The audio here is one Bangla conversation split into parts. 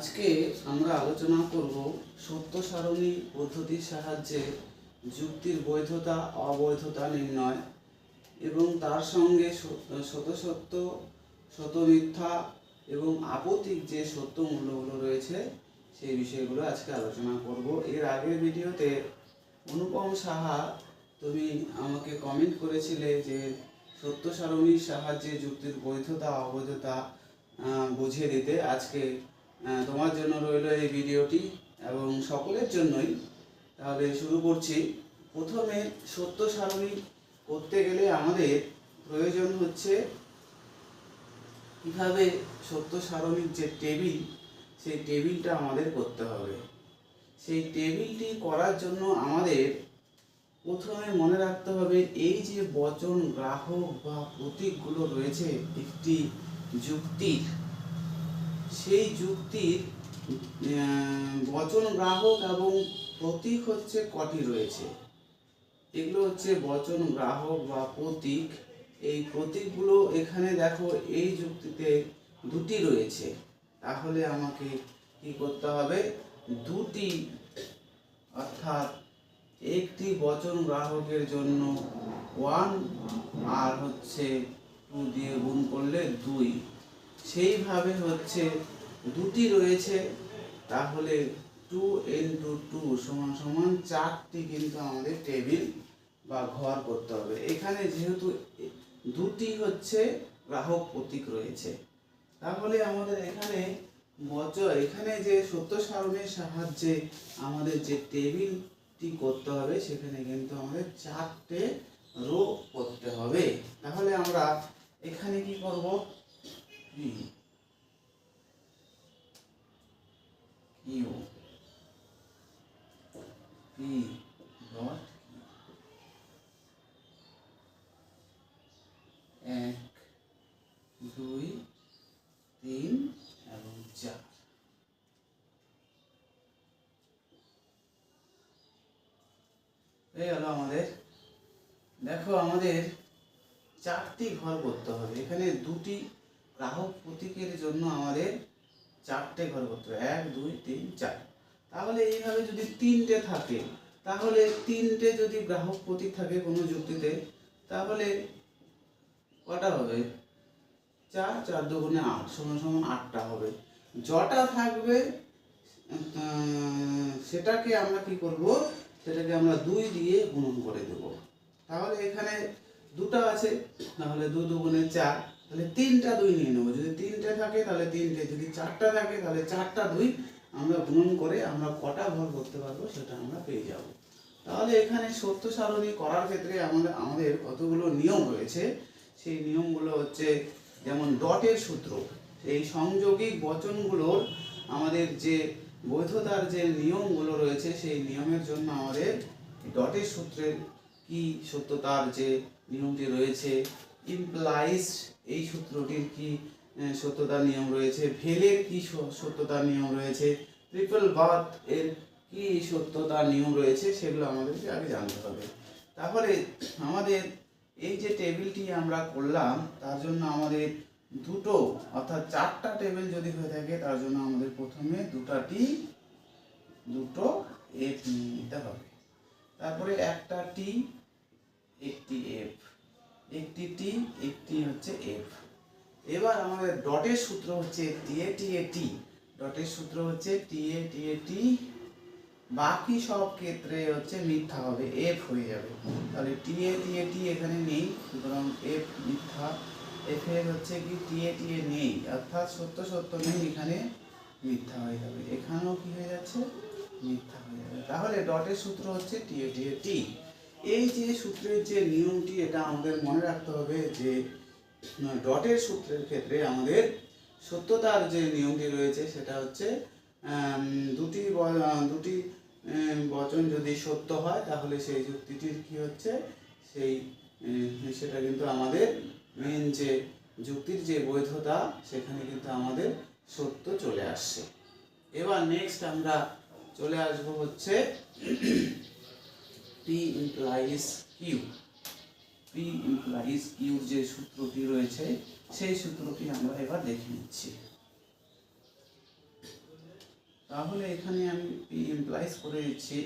আজকে আমরা আলোচনা করব সত্য সারণী পদ্ধতির সাহায্যে যুক্তির বৈধতা অবৈধতা নির্ণয় এবং তার সঙ্গে শত সত্য শত মিথ্যা এবং আপত্তিক যে সত্য মূল্যগুলো রয়েছে সেই বিষয়গুলো আজকে আলোচনা করব। এর আগের ভিডিওতে অনুপম সাহা তুমি আমাকে কমেন্ট করেছিলে যে সত্য সারণীর সাহায্যে যুক্তির বৈধতা অবৈধতা বুঝিয়ে দিতে। আজকে তোমার জন্য রইল এই ভিডিওটি এবং সকলের জন্যই। তাহলে শুরু করছি। প্রথমে সত্য সারণী করতে গেলে আমাদের প্রয়োজন হচ্ছে কীভাবে সত্য সারণীর যে টেবিল সেই টেবিলটা আমাদের করতে হবে। সেই টেবিলটি করার জন্য আমাদের প্রথমে মনে রাখতে হবে এই যে বচন গ্রাহক বা প্রতীকগুলো রয়েছে একটি যুক্তির, সেই যুক্তির বচন গ্রাহক এবং প্রতীক হচ্ছে কটি রয়েছে। এগুলো হচ্ছে বচন গ্রাহক বা প্রতীক। এই প্রতীকগুলো এখানে দেখো এই যুক্তিতে দুটি রয়েছে। তাহলে আমাকে কি করতে হবে, দুটি অর্থাৎ একটি বচন গ্রাহকের জন্য 1 আর হচ্ছে 2 দিয়ে গুণ করলে 2, সেইভাবে হচ্ছে দুটি রয়েছে। তাহলে 2 × 2 = 4টি কিন্তু আমাদের টেবিল বা ঘর করতে হবে। এখানে যেহেতু দুটি হচ্ছে গ্রাহক প্রতীক রয়েছে, তাহলে আমাদের এখানে যে সত্য সারণীর সাহায্যে আমাদের যে টেবিলটি করতে হবে সেখানে কিন্তু আমাদের 4টে রো করতে হবে। তাহলে আমরা এখানে কি করব, এক, দুই, তিন এবং 4। এই হলো আমাদের। দেখো আমাদের 4টি ঘর করতে হবে। এখানে দুটি গ্রাহক প্রতীকের জন্য আমাদের 4টে ঘর করতে হবে, 1, 2, 3, 4। তাহলে এইভাবে যদি 3টে থাকে, তাহলে 3টে যদি গ্রাহক প্রতীক থাকে কোনো যুক্তিতে, তাহলে কটা হবে, 4, 4 × 2 = 8 = 8টা হবে। যটা থাকবে সেটাকে আমরা কি করব, সেটাকে আমরা 2 দিয়ে গুণন করে দেব। তাহলে এখানে 2টা আছে, তাহলে 2 × 2 = 4, তাহলে 3টা 2 নিয়ে নেব। যদি 3টে থাকে তাহলে 3টে, যদি 4টা থাকে তাহলে 4টা 2 আমরা গুণন করে আমরা কটা ঘর করতে পারবো সেটা আমরা পেয়ে যাব। তাহলে এখানে সত্য সারণী করার ক্ষেত্রে আমাদের কতগুলো নিয়ম রয়েছে। সেই নিয়মগুলো হচ্ছে যেমন ডটের সূত্র। এই সংযোগিক বচনগুলোর আমাদের যে বৈধতার যে নিয়মগুলো রয়েছে সেই নিয়মের জন্য আমাদের ডটের সূত্রের কি সত্যতার যে নিয়মটি রয়েছে, ইমপ্লাইজ এই সূত্রটির কি সত্যতার নিয়ম রয়েছে, ভেলের কি সত্যতার নিয়ম রয়েছে, ট্রিপল বাথ এর কি সত্যতার নিয়ম রয়েছে, সেগুলো আমাদেরকে আগে জানতে হবে। তাহলে আমাদের এই যে টেবিলটি আমরা করলাম তার জন্য আমাদের দুটো অর্থাৎ 4টা টেবিল যদি হয়ে থাকে তার জন্য আমাদের প্রথমে দুটো এফ নিয়ে নিতে হবে। তারপরে একটা টি, একটি এফ, একটি টি, একটি হচ্ছে এফ। এবার আমাদের ডটের সূত্র হচ্ছে টি, ডটের সূত্র হচ্ছে টি, বাকি সব ক্ষেত্রে হচ্ছে মিথ্যা হবে, এফ হয়ে যাবে। তাহলে টি এখানে নেই, সুতরাং এফ মিথ্যা। এফ এর হচ্ছে কি টি নেই, অর্থাৎ সত্য নেই, এখানে মিথ্যা হয়ে যাবে। এখানেও কি হয়ে যাচ্ছে, মিথ্যা হয়ে যাবে। তাহলে ডটের সূত্র হচ্ছে টি। এই যে সূত্রের যে নিয়মটি, এটা আমাদের মনে রাখতে হবে যে ডটের সূত্রের ক্ষেত্রে আমাদের সত্যতার যে নিয়মটি রয়েছে সেটা হচ্ছে দুটি বচন যদি সত্য হয় তাহলে সেই যুক্তিটির কি হচ্ছে, সেটা কিন্তু আমাদের মেন যে যুক্তির যে বৈধতা সেখানে কিন্তু আমাদের সত্য চলে আসছে। এবার নেক্সট আমরা চলে আসব হচ্ছে P implies Q যে সূত্রটি রয়েছে সেই সূত্রটি আমরা এবার দেখে নিচ্ছি। তাহলে এখানে আমি পি ইমপ্লাইজ করে দিচ্ছি।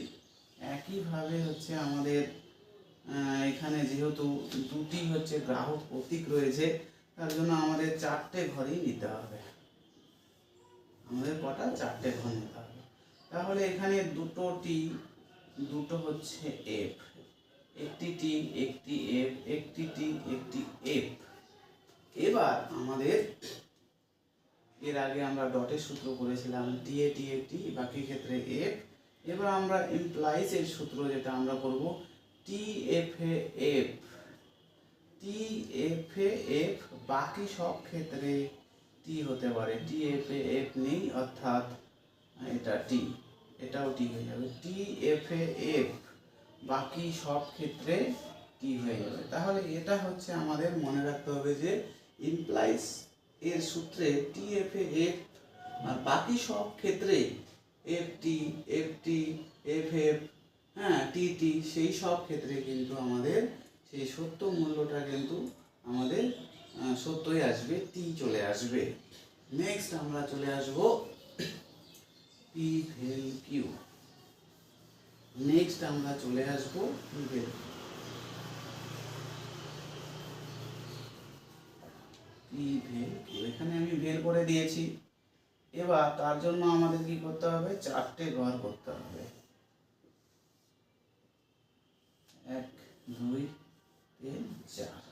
একইভাবে হচ্ছে আমাদের এখানে যেহেতু দুটি হচ্ছে গ্রাহক প্রতীক রয়েছে, তার জন্য আমাদের চারটে ঘরই নিতে হবে। আমাদের কটা? চারটে ঘর নিতে হবে। তাহলে এখানে দুটো টি, দুটো হচ্ছে এফ, একটি টি, একটি এফ, একটি টি, একটি এফ। এবার আমাদের এর আগে আমরা ডটের সূত্র করেছিলাম টি এ টি এ টি, বাকি ক্ষেত্রে এফ। এবার আমরা ইমপ্লাইজ এর সূত্র যেটা আমরা করব টি এফ এ এফ, টি এফ এ এফ, বাকি সব ক্ষেত্রে টি হতে পারে। টি এফ এ এফ নেই, অর্থাৎ এটা টি, এটাও টি হয়ে যাবে। টি এফ এ এফ, বাকি সব ক্ষেত্রে টি হয়ে যাবে। তাহলে এটা হচ্ছে আমাদের মনে রাখতে হবে যে ইমপ্লাইজ এর সূত্রে টি এফ এ এফ আর বাকি সব ক্ষেত্রে F T, F T, F F, হ্যাঁ টি টি, সেই সব ক্ষেত্রে কিন্তু আমাদের সেই সত্য মূল্যটা কিন্তু আমাদের সত্যই আসবে, টি চলে আসবে। নেক্সট আমরা চলে আসব পি ভেল কিউ। নেক্সট আমরা চলে আসব পি ভেল, পি ভেল কিউ। এখানে আমি ভেল করে দিয়েছি। এবার তার জন্য আমাদের কি করতে হবে? চারটে ঘর করতে হবে। 1 2 3 4।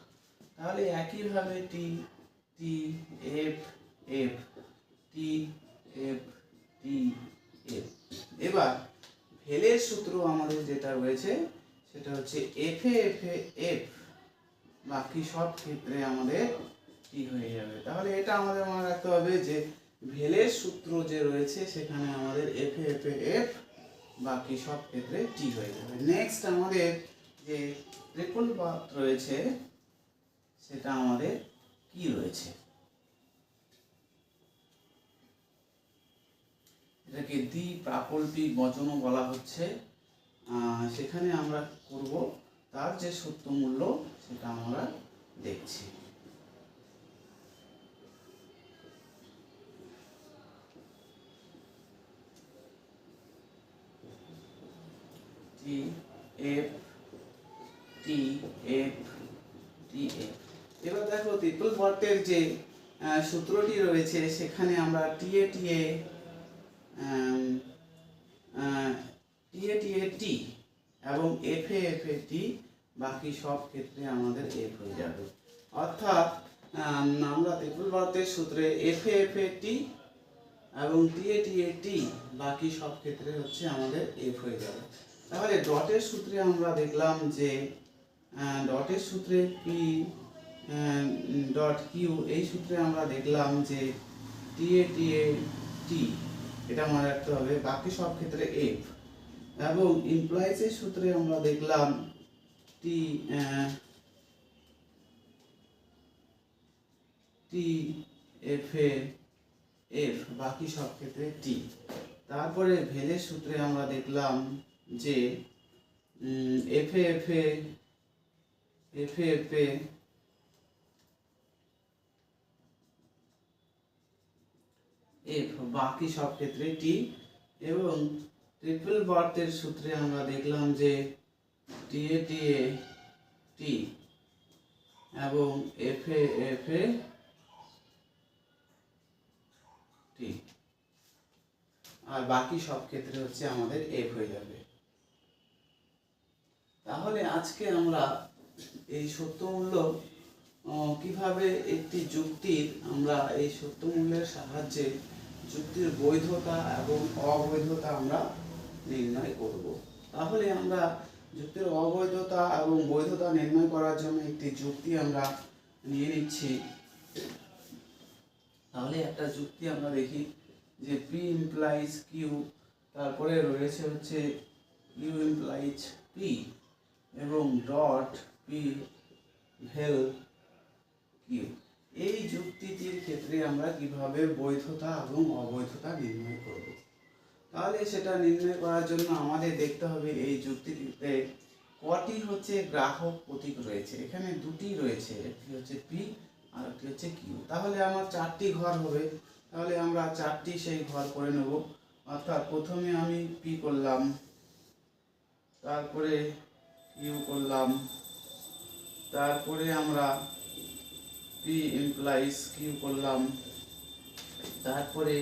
তাহলে একইভাবে T T F F, T F T F. এবার ভেলের সূত্র আমাদের যেটা রয়েছে সেটা হচ্ছে এফ এ এফ এ এফ, বাকি সব ক্ষেত্রে আমাদের টি হয়ে যাবে। তাহলে এটা আমাদের মনে রাখতে হবে যে ভেলের সূত্র যে রয়েছে সেখানে আমাদের এফ এ এফ এ এফ, বাকি সব ক্ষেত্রে টি হয়ে যাবে। নেক্সট আমাদের যে ট্রিপল বার্থ রয়েছে সেটা আমাদের কি রয়েছে? এটাকে দ্বি প্রাকল্পিক বচনও বলা হচ্ছে। সেখানে আমরা করব তার যে সত্য মূল্য সেটা আমরা দেখছি। টি F T F T F. এবার দেখো ট্রিপল বার্থের যে সূত্রটি রয়েছে সেখানে আমরা টি এ টি এ টি এবং এফ এ এফ এ টি, বাকি সব ক্ষেত্রে আমাদের এফ হয়ে যাবে। অর্থাৎ আমরা ট্রিপল বার্থের সূত্রে এফ এ এফ এ টি এবং টি এ টি এ টি, বাকি সব ক্ষেত্রে হচ্ছে আমাদের এফ হয়ে যাবে। তাহলে ডটের সূত্রে আমরা দেখলাম যে ডটের সূত্রে পি ডট কিউ, এই সূত্রে আমরা দেখলাম যে টি এ টি এ টি, এটা মনে রাখতে হবে, বাকি সব ক্ষেত্রে এফ। এবং ইমপ্লাইজের সূত্রে আমরা দেখলাম টি টি এফ এ এফ, বাকি সব ক্ষেত্রে টি। তারপরে ভেলের সূত্রে আমরা দেখলাম যে এফ এ এফ এ এফ এ এফ এ এফ, বাকি সব ক্ষেত্রে টি। এবং ট্রিপল বার্থের সূত্রে আমরা দেখলাম যে টি এ টি এ টি এবং এফ এ এফ এ টি, আর বাকি সব ক্ষেত্রে হচ্ছে আমাদের এফ হয়ে যাবে। তাহলে আজকে আমরা এই সত্যমূল্য কিভাবে একটি যুক্তির, আমরা এই সত্যমূল্যের সাহায্যে যুক্তির বৈধতা এবং অবৈধতা আমরা নির্ণয় করব। তাহলে আমরা যুক্তির অবৈধতা এবং বৈধতা নির্ণয় করার জন্য একটি যুক্তি আমরা নিয়ে নিচ্ছি। তাহলে একটা যুক্তি আমরা দেখি যে পি ইমপ্লাইজ কিউ, তারপরে রয়েছে হচ্ছে কিউ ইমপ্লাইজ পি এবং ডট পি ভেল কিউ। এই যুক্তিটির ক্ষেত্রে আমরা কিভাবে বৈধতা এবং অবৈধতা নির্ণয় করব। তাহলে সেটা নির্ণয় করার জন্য আমাদের দেখতে হবে এই যুক্তিটিতে কটি হচ্ছে গ্রাহক প্রতীক রয়েছে। এখানে দুটি রয়েছে, একটি হচ্ছে পি আর একটি হচ্ছে কিউ। তাহলে আমার চারটি ঘর হবে। তাহলে আমরা চারটি সেই ঘর করে নেব। অর্থাৎ প্রথমে আমি পি করলাম, তারপরে কিউ করলাম, তারপরে আমরা পি ইমপ্লাইজ কিউ করলাম, তারপরে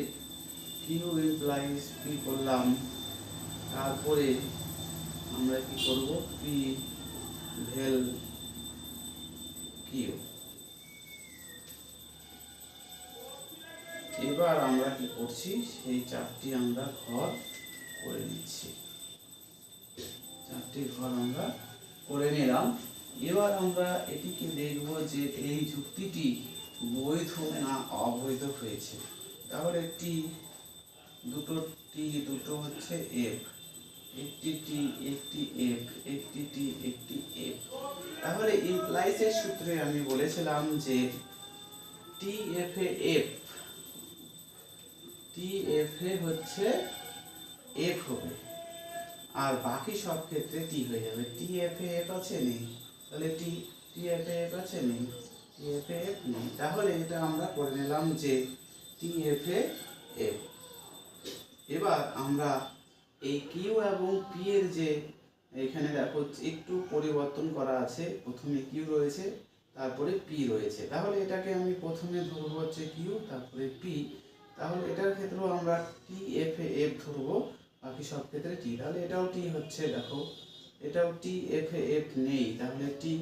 কিউ ইমপ্লাইজ পি করলাম, তারপরে আমরা কি করব পি ভেল কিউ। এবার আমরা কি করছি, সেই চারটি আমরা ঘর করে নিচ্ছি, চারটি ঘর আমরা করে নিলাম। এবার আমরা এটিকে দেখব যে এই যুক্তিটি বৈধ না অবৈধ হয়েছে। তাহলে টি দুটো হচ্ছে এফ, একটি টি একটি এফ, একটি টি একটি এফ। তাহলে ইমপ্লাইসের সূত্রে আমি বলেছিলাম যে টি এফ এ এফ, টি এফ এ হচ্ছে এফ হবে, আর বাকি সব ক্ষেত্রে টি হয়ে যাবে। টি এফ এ এফ আছে নেই, তাহলে টি এফ এ এফ আছে নেই, টি এফ এ এফ নেই। তাহলে এটা আমরা করে নিলাম যে টি এফ এ এফ। এবার আমরা এই কিউ এবং পি এর যে এখানে দেখো একটু পরিবর্তন করা আছে, প্রথমে কিউ রয়েছে তারপরে পি রয়েছে। তাহলে এটাকে আমি প্রথমে ধরবো হচ্ছে কিউ, তারপরে পি। তাহলে এটার ক্ষেত্রেও আমরা টি এফ এ এফ ধরবো, বাকি সব ক্ষেত্রে টি। তাহলে এটাও টি হচ্ছে, দেখো এটাও টি এফ এ এফ নেই, তাহলে টি,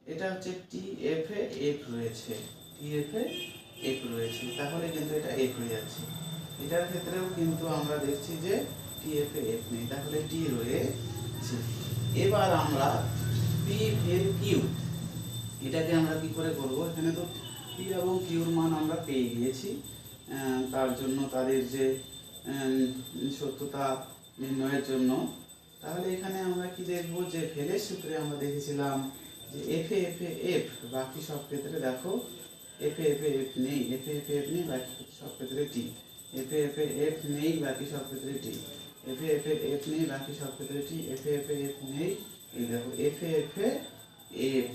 এটা হচ্ছে টি এফ এ এফ রয়েছে, টি এফ এ এফ রয়েছে, তাহলে কিন্তু এটা এফ হয়ে যাচ্ছে। এটার ক্ষেত্রেও কিন্তু আমরা দেখছি যে টি এফ এ এফ নেই, তাহলে টি রয়েছে। এবার আমরা পি ভেল কিউ, এটাকে আমরা কি করে করব, এখানে তো পি এবং কিউর মান আমরা পেয়ে গিয়েছি, তার জন্য তাদের যে সত্যতা নির্ণয়ের জন্য। তাহলে এখানে আমরা কি দেখব যে ভেলের সূত্রে আমরা দেখেছিলাম যে এফ এ এফ এ এফ, বাকি সব ক্ষেত্রে দেখো এফ এ এফ এ এফ নেই, এফ এ এফ এ এফ নেই, বাকি সব ক্ষেত্রে টি। এফ এ এফ এ এফ নেই, বাকি সব ক্ষেত্রে টি। এফ এ এফ এ এফ নেই, বাকি সব ক্ষেত্রে টি। এফ এ এফ এ এফ নেই, এই দেখো এফ এ এফ এ এফ।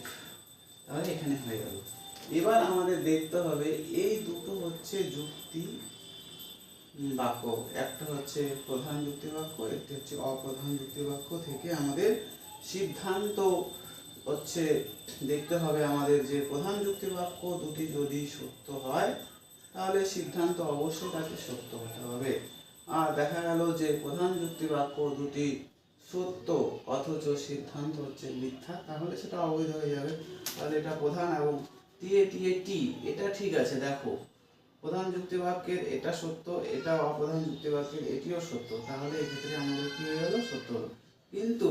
তাহলে এখানে হয়ে গেল। এবার আমাদের দেখতে হবে এই দুটো হচ্ছে যুক্তি বাক্য, একটা হচ্ছে প্রধান যুক্তি বাক্য, একটি হচ্ছে অপ্রধান যুক্তি বাক্য থেকে আমাদের সিদ্ধান্ত হচ্ছে দেখতে হবে আমাদের যে প্রধান যুক্তি বাক্য দুটি যদি সত্য হয় তাহলে সিদ্ধান্ত অবশ্যই তাকে সত্য হতে হবে। আর দেখা গেল যে প্রধান যুক্তি বাক্য দুটি সত্য অথচ সিদ্ধান্ত হচ্ছে মিথ্যা, তাহলে সেটা অবৈধ হয়ে যাবে। তাহলে এটা প্রধান এবং টি এটা ঠিক আছে, দেখো প্রধান যুক্তি বাক্যের এটা সত্য, এটা অপ্রধান যুক্তি বাক্যের এটিও সত্য, তাহলে এক্ষেত্রে আমাদের কি হয়ে গেল, সত্য হলো। কিন্তু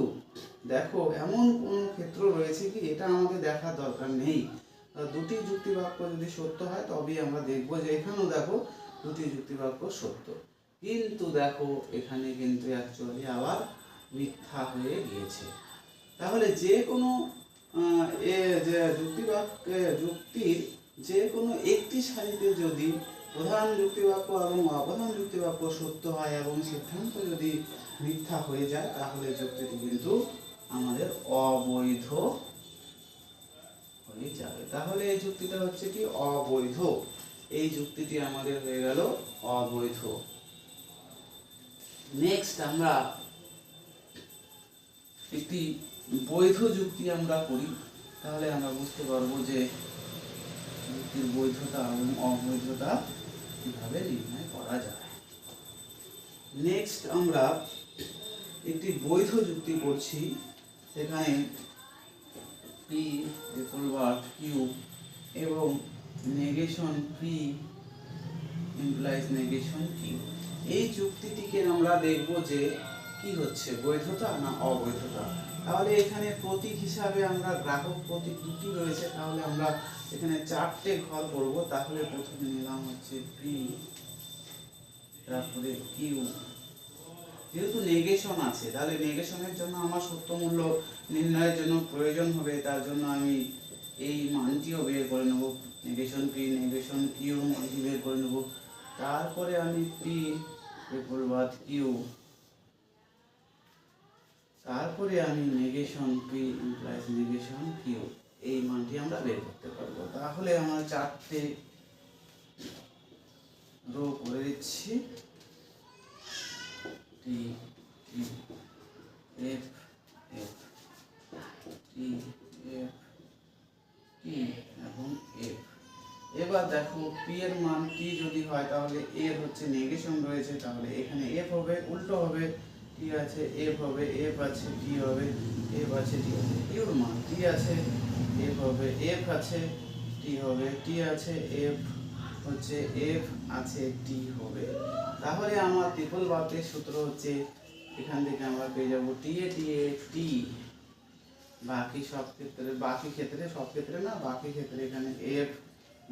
দেখো এমন কোন ক্ষেত্র রয়েছে কি এটা আমাদের দেখার দরকার নেই, দুটি যুক্তি বাক্য যদি সত্য হয় তবেই আমরা দেখবো যে এখানেও দেখো দুটি যুক্তি বাক্য সত্য, কিন্তু দেখো এখানে কিন্তু অ্যাকচুয়ালি আবার মিথ্যা হয়ে গিয়েছে। তাহলে যে কোনো যুক্তির যে কোনো একটি সারিতে যদি প্রধান যুক্তিবাক্য এবং অপ্রধান যুক্তিবাক্য সত্য হয় এবং সিদ্ধান্ত যদি মিথ্যা হয়ে যায় তাহলে যুক্তিটি কিন্তু আমাদের অবৈধ হয়ে যাবে। তাহলে এই যুক্তিটা হচ্ছে কি অবৈধ, এই যুক্তিটি আমাদের হয়ে গেল অবৈধ। নেক্সট আমরা একটি বৈধ যুক্তি আমরা করি, তাহলে আমরা বুঝতে পারবো যে যুক্তির বৈধতা এবং অবৈধতা কিভাবে নির্ণয় করা যায়। নেক্সট আমরা একটি বৈধ যুক্তি করছি, সেখানে পি ইকুয়াল কিউ এবং negation P implies negation Q. এই যুক্তিটিকে আমরা দেখব যে কি হচ্ছে বৈধতা না অবৈধতা। তাহলে এখানে প্রতীক হিসাবে আমরা গ্রাহক প্রতীক দুটি রয়েছে, তাহলে আমরা এখানে চারটে ঘর করব। তাহলে প্রথমে নিলাম হচ্ছে পি, তারপরে কিউ। যেহেতু নেগেশন আছে তাহলে নেগেশনের জন্য আমার সত্য মূল্য নির্ণয়ের জন্য প্রয়োজন হবে, তার জন্য আমি এই মানটিও বের করে নেব, নেগেশন পি নেগেশন কিউ মানটি বের করে নেব। তারপরে আমি পি ইকুয়াল কিউ, তারপরে আমি negation P implies negation Q এই মানটি আমরা বের করতে পারবো। তাহলে আমরা চারটে রো করে দিচ্ছি। পি এর মান টি যদি হয় তাহলে এর হচ্ছে নেগেশন রয়েছে, তাহলে এখানে এফ হবে, উল্টো হবে, টি আছে এফ হবে, এফ আছে টি হবে, এফ আছে টি হবে। কিউর মান টি আছে এফ হবে, এফ আছে টি হবে, টি আছে এফ হচ্ছে এফ আছে টি হবে। তাহলে আমার ট্রিপল বাতের সূত্র হচ্ছে এখান থেকে আমরা পেয়ে যাবো টি এ টি, বাকি সব ক্ষেত্রে, বাকি ক্ষেত্রে সব ক্ষেত্রে না, বাকি ক্ষেত্রে এখানে এফ,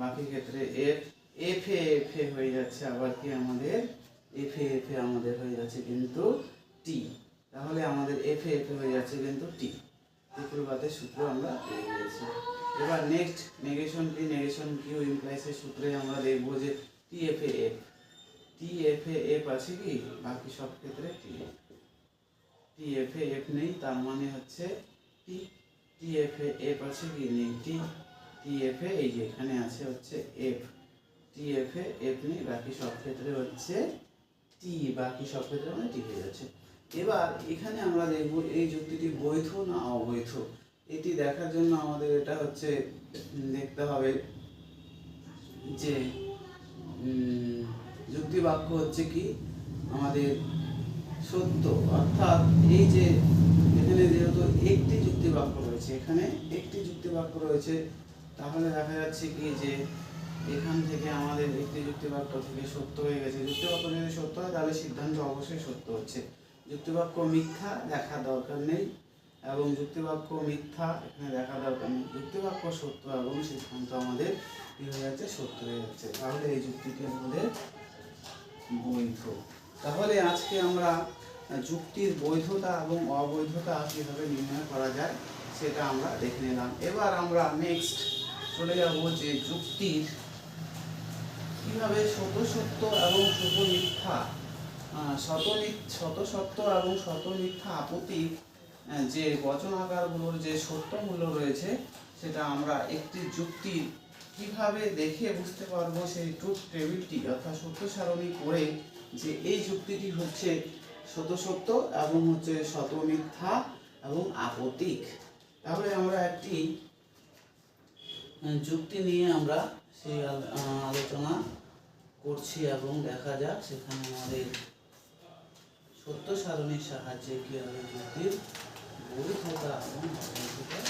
বাকি ক্ষেত্রে এফ, এফ এ হয়ে যাচ্ছে আবার কি আমাদের এফ এ আমাদের হয়ে যাচ্ছে কিন্তু টি। তাহলে আমাদের এফ এ হয়ে যাচ্ছে কিন্তু টি। ট্রিপল বাতের সূত্র আমরা পেয়ে গেছি। এবার নেক্সট নেগেশন কি, নেগেশন কিউ ইমপ্লাইসের সূত্রে আমরা দেখবো যে টি এফ এ এফ আছে কি, বাকি সব ক্ষেত্রে টি। টি এফ এ এফ নেই, তার মানে হচ্ছে টি। টি এফ এ এফ আছে কি, নেই টি। টি এফ এ এই যে এখানে আছে হচ্ছে এফ, টি এফ এ এফ নেই, বাকি সব ক্ষেত্রে হচ্ছে টি, বাকি সব ক্ষেত্রে মানে টি হয়ে যাচ্ছে। এবার এখানে আমরা দেখব এই যুক্তিটি বৈধ না অবৈধ। এটি দেখার জন্য আমাদের এটা হচ্ছে দেখতে হবে যে যুক্তি বাক্য হচ্ছে কি আমাদের সত্য, অর্থাৎ এই যে এখানে যেহেতু একটি যুক্তি বাক্য রয়েছে, এখানে একটি যুক্তি বাক্য রয়েছে, তাহলে দেখা যাচ্ছে কি যে এখান থেকে আমাদের একটি যুক্তি বাক্য থেকে সত্য হয়ে গেছে। যুক্তি বাক্য যদি সত্য হয় তাহলে সিদ্ধান্ত অবশ্যই সত্য হচ্ছে। যুক্তি বাক্য মিথ্যা দেখা দরকার নেই, এবং যুক্তি বাক্য মিথ্যা এখানে দেখা দরকার নেই। যুক্তি বাক্য সত্য এবং সিদ্ধান্ত আমাদের কি হয়ে যাচ্ছে, সত্য হয়ে যাচ্ছে। তাহলে এই যুক্তিটি আমাদের বৈধ। তাহলে আজকে আমরা যুক্তির বৈধতা এবং অবৈধতা কীভাবে নির্ণয় করা যায় সেটা আমরা দেখে নিলাম। এবার আমরা নেক্সট চলে যাব যে যুক্তির কীভাবে শত সত্য এবং শত মিথ্যা, শত সত্য এবং শত মিথ্যা আপত্তিক যে বচনাকারগুলোর যে সত্য মূল্য রয়েছে সেটা আমরা একটি যুক্তির কিভাবে দেখে বুঝতে পারবো, সেই ট্রুথ টেবিলটি অর্থাৎ সত্য সারণী করে যে এই যুক্তিটি হচ্ছে শত সত্য এবং হচ্ছে শত মিথ্যা এবং আপত্তিক। তাহলে আমরা একটি যুক্তি নিয়ে আমরা সেই আলোচনা করছি এবং দেখা যাক সেখানে আমাদের সত্য সারণীর সাহায্যে কীভাবে যুক্তির বৈধতা এবং অবৈধতা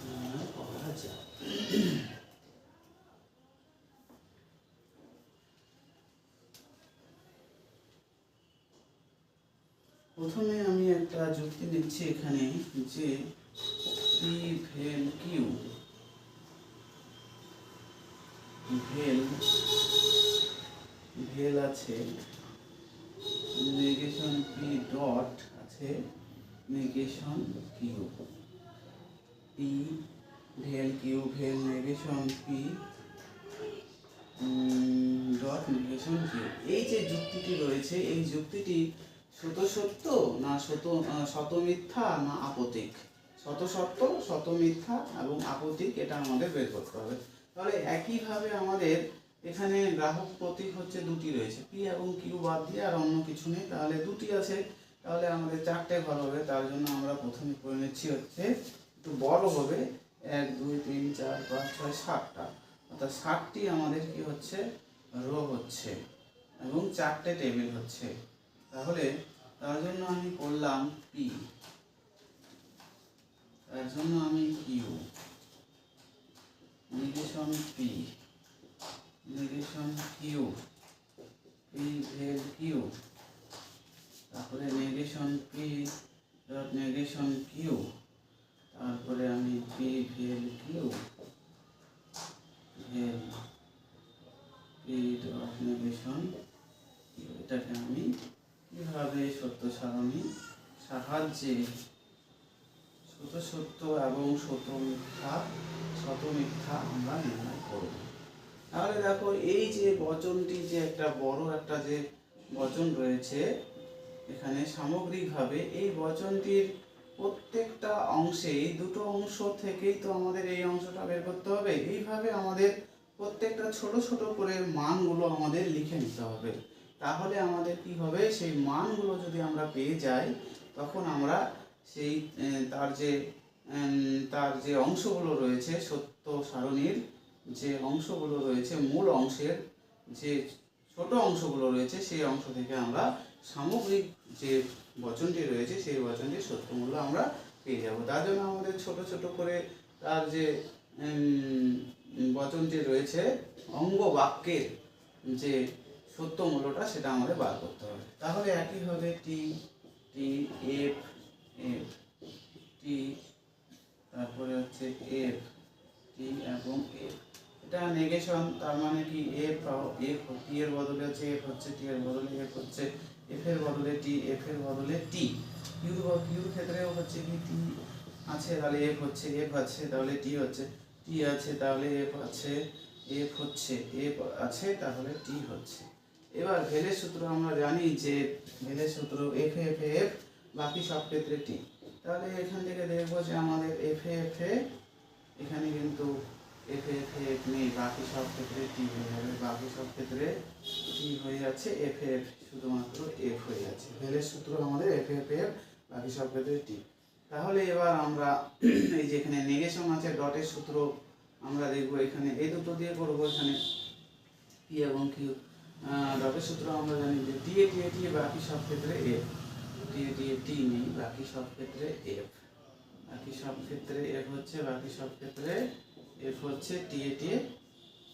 নির্ণয় করা যায়। প্রথমে আমি একটা যুক্তি নিচ্ছি এখানে যে পি ভেল কিউ, ভেল আছে নেগেশন পি ডট আছে নেগেশন কিউ, পি ভেল কিউ ভেল negation p dot negation Q. এই যে যুক্তিটি রয়েছে এই যুক্তিটি শত সত্য না শত মিথ্যা না আপত্তিক, শত সত্য শত মিথ্যা এবং আপত্তিক, এটা আমাদের বের করতে হবে। তাহলে একইভাবে আমাদের এখানে গ্রাহক প্রতীক হচ্ছে দুটি রয়েছে, পি এবং কিউ বাদ দিয়ে আর অন্য কিছু নেই, তাহলে দুটি আছে, তাহলে আমাদের চারটে ঘর হবে। তার জন্য আমরা প্রথমে করে নিচ্ছি হচ্ছে একটু বড় হবে, 1 2 3 4 5 6 7টা, অর্থাৎ 7টি আমাদের কি হচ্ছে রো হচ্ছে এবং 4টে টেবিল হচ্ছে। তাহলে তার জন্য আমি করলাম পি, তার জন্য আমি q, negation p, negation q, p ভেল কিউ, তারপরে negation p dot negation q, তারপরে আমি পি ভেল কিউ, ভেল পি ডট নেগেশন কিউ। এটাকে আমি কিভাবে সত্য সারণী সাহায্যে শত সত্য এবং শত মিথ্যা আমরা নির্ণয় করব। তাহলে দেখো এই যে বচনটি যে একটা বড় একটা যে বচন রয়েছে এখানে সামগ্রিকভাবে, এই বচনটির প্রত্যেকটা অংশেই দুটো অংশ থেকেই তো আমাদের এই অংশটা বের করতে হবে। এইভাবে আমাদের প্রত্যেকটা ছোট ছোট করে মানগুলো আমাদের লিখে নিতে হবে। তাহলে আমাদের কি হবে, সেই মানগুলো যদি আমরা পেয়ে যাই তখন আমরা সেই তার যে অংশগুলো রয়েছে সত্য সারণীর যে অংশগুলো রয়েছে, মূল অংশের যে ছোট অংশগুলো রয়েছে সেই অংশ থেকে আমরা সামগ্রিক যে বচনটি রয়েছে সেই বচনটির সত্যমূল্য আমরা পেয়ে যাব। তার জন্য আমাদের ছোট ছোট করে তার যে বচনটি রয়েছে অঙ্গ বাক্যের যে সত্যমূল্যটা সেটা আমাদের বার করতে হবে। তাহলে একইভাবে টি টি এফ এফ টি, তারপরে হচ্ছে এফ টি এবং এফ, এটা নেগেশন। তার মানে কি এফ এফ টি এর বদলে হচ্ছে এফ হচ্ছে, টি এর বদলে এফ হচ্ছে, এফ এর বদলে টি, এফ এর বদলে টি। কিউর ক্ষেত্রেও হচ্ছে কি টি আছে তাহলে এফ হচ্ছে, এফ আছে তাহলে টি হচ্ছে, টি আছে তাহলে এফ আছে, এফ হচ্ছে, এফ আছে তাহলে টি হচ্ছে। এবার ভেলের সূত্র আমরা জানি যে ভেলের সূত্র এফ এফ এফ, বাকি সব ক্ষেত্রে টি। তাহলে এখান থেকে দেখবো যে আমাদের এফ এফ এ এখানে কিন্তু এফ এফ এফ নেই, বাকি সব ক্ষেত্রে টি হয়ে যাবে, বাকি সব ক্ষেত্রে টি হয়ে যাচ্ছে, এফ এফ শুধুমাত্র এফ হয়ে যাচ্ছে। ভেলের সূত্র আমাদের এফ এফ এফ, বাকি সব ক্ষেত্রে টি। তাহলে এবার আমরা এই যে এখানে নেগেশন আছে ডটের সূত্র আমরা দেখবো, এখানে এই দুটো দিয়ে করবো, এখানে পি এবং কিউ। ডটের সূত্র আমরা জানি যে টি এ টি এ টি, বাকি সব ক্ষেত্রে এফ, টি এ টি এ টি নেই, বাকি সব ক্ষেত্রে এফ, বাকি সব ক্ষেত্রে এফ হচ্ছে, বাকি সব ক্ষেত্রে এফ হচ্ছে, টি এ টি এ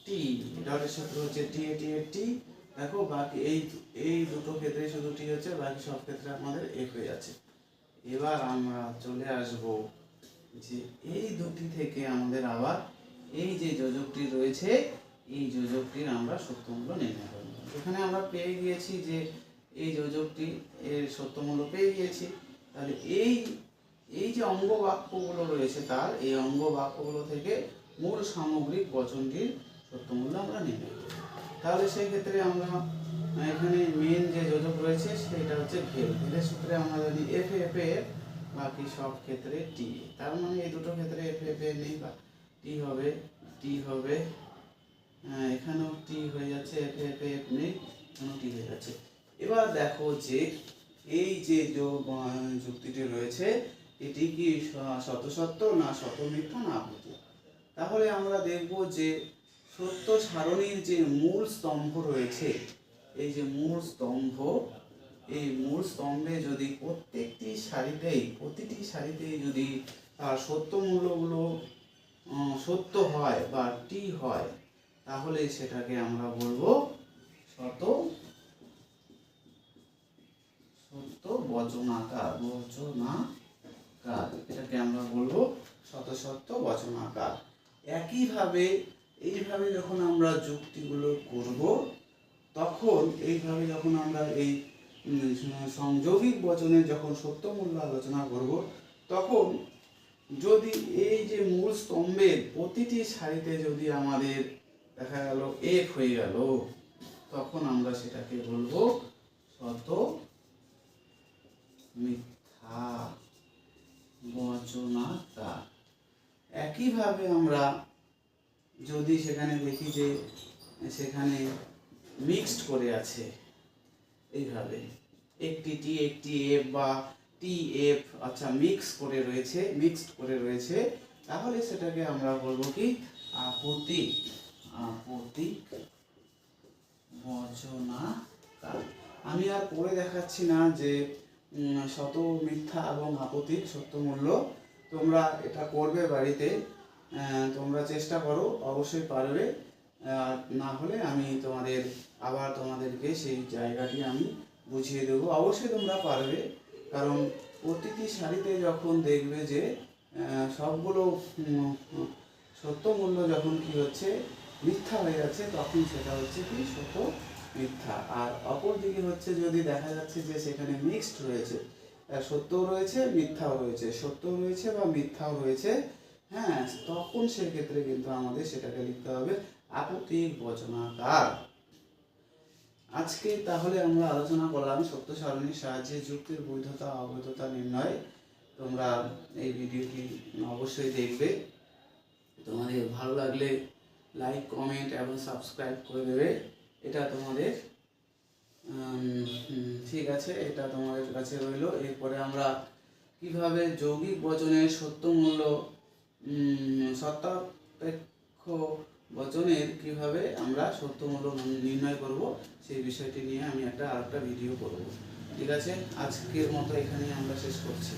টি। ডটের সূত্র হচ্ছে টি এ টি এ টি। দেখো বাকি এই দুটো ক্ষেত্রে শুধু টি হচ্ছে, বাকি সব ক্ষেত্রে আমাদের এফ হয়ে যাচ্ছে। এবার আমরা চলে আসব যে এই দুটি থেকে আমাদের আবার এই যে যোজকটি রয়েছে এই যোজকটির আমরা সত্যমূল্য নির্ণয় করব। এখানে আমরা পেয়ে গিয়েছি যে এই যোজকটি এর সত্যমূল্য পেয়ে গিয়েছি। তাহলে এই যে অঙ্গ বাক্যগুলো রয়েছে তার এই অঙ্গ বাক্যগুলো থেকে মূল সামগ্রিক বচনটির সত্যমূল্য আমরা নির্ণয় করব। তাহলে সেই ক্ষেত্রে আমরা এখানে মেন যে যোজক রয়েছে সেটা হচ্ছে ভেল। ভেলের সূত্রে আমরা জানি এফ এফ এ, বাকি সব ক্ষেত্রে টি। তার মানে এই দুটো ক্ষেত্রে এফ এফ এ নেই, বা টি হবে, টি হবে, এখানেও টি হয়ে যাচ্ছে, এফ এফ এফ নেই, এখানেও টি হয়ে যাচ্ছে। এবার দেখো যে এই যে যুক্তিটি রয়েছে এটি কি শত সত্য না শত মিথ্যা না আপত্তি। তাহলে আমরা দেখব যে সত্য সারণীর যে মূল স্তম্ভ রয়েছে, এই যে মূল স্তম্ভ, এই মূল স্তম্ভে যদি প্রতিটি সারিতেই যদি তার সত্য মূল্যগুলো সত্য হয় বা টি হয়, তাহলে সেটাকে আমরা বলবো সত্য বচনাকার, এটাকে আমরা বলবো সত্য বচনাকার। এইভাবে যখন আমরা যুক্তিগুলো করব, তখন এইভাবে যখন আমরা এই সংযোগিক বচনের যখন সত্যমূল্য আলোচনা করব, তখন যদি এই যে মূল স্তম্ভের প্রতিটি সারিতে যদি আমাদের দেখা গেল এফ হয়ে গেল, তখন আমরা সেটাকে বলবো সত্য মিথ্যা বচনাকার। একইভাবে আমরা যদি সেখানে দেখি যে সেখানে মিক্সড করে আছে, এইভাবে একটি টি একটি এফ বা টি এফ, আচ্ছা মিক্সড করে রয়েছে, তাহলে সেটাকে আমরা বলবো কি আপত্তিক বচনাকার। আমি আর পড়ে দেখাচ্ছি না যে শত মিথ্যা এবং আপত্তিক সত্যমূল্য। তোমরা এটা করবে বাড়িতে, তোমরা চেষ্টা করো, অবশ্যই পারবে। না হলে আমি তোমাদেরকে সেই জায়গাটি আমি বুঝিয়ে দেবো, অবশ্যই তোমরা পারবে। কারণ প্রতিটি সারিতে যখন দেখবে যে সবগুলো সত্যমূল্য যখন কি হচ্ছে মিথ্যা হয়ে যাচ্ছে, তখন সেটা হচ্ছে কি সত্য মিথ্যা। আর অপর দিকে হচ্ছে যদি দেখা যাচ্ছে যে সেখানে মিক্সড রয়েছে, সত্যও রয়েছে মিথ্যাও রয়েছে, সত্যও রয়েছে বা মিথ্যাও রয়েছে, হ্যাঁ, তখন সেক্ষেত্রে কিন্তু আমাদের সেটাকে লিখতে হবে আপত্তিক বচনাকার। আজকে তাহলে আমরা আলোচনা করলাম সত্য সারণীর সাহায্যে যুক্তির বৈধতা অবৈধতা নির্ণয়। তোমরা এই ভিডিওটি অবশ্যই দেখবে, তোমাদের ভালো লাগলে লাইক কমেন্ট এবং সাবস্ক্রাইব করে দেবে। এটা তোমাদের ঠিক আছে, এটা তোমাদের কাছে রইলো। এরপরে আমরা কিভাবে যৌগিক বচনের সত্যমূল্য সত্যাপেক্ষ বচনের কিভাবে আমরা সত্য মূল্য নির্ণয় করব সেই বিষয়টি নিয়ে আমি আরেকটা ভিডিও করব। ঠিক আছে, আজকের মতো এখানেই আমরা শেষ করছি।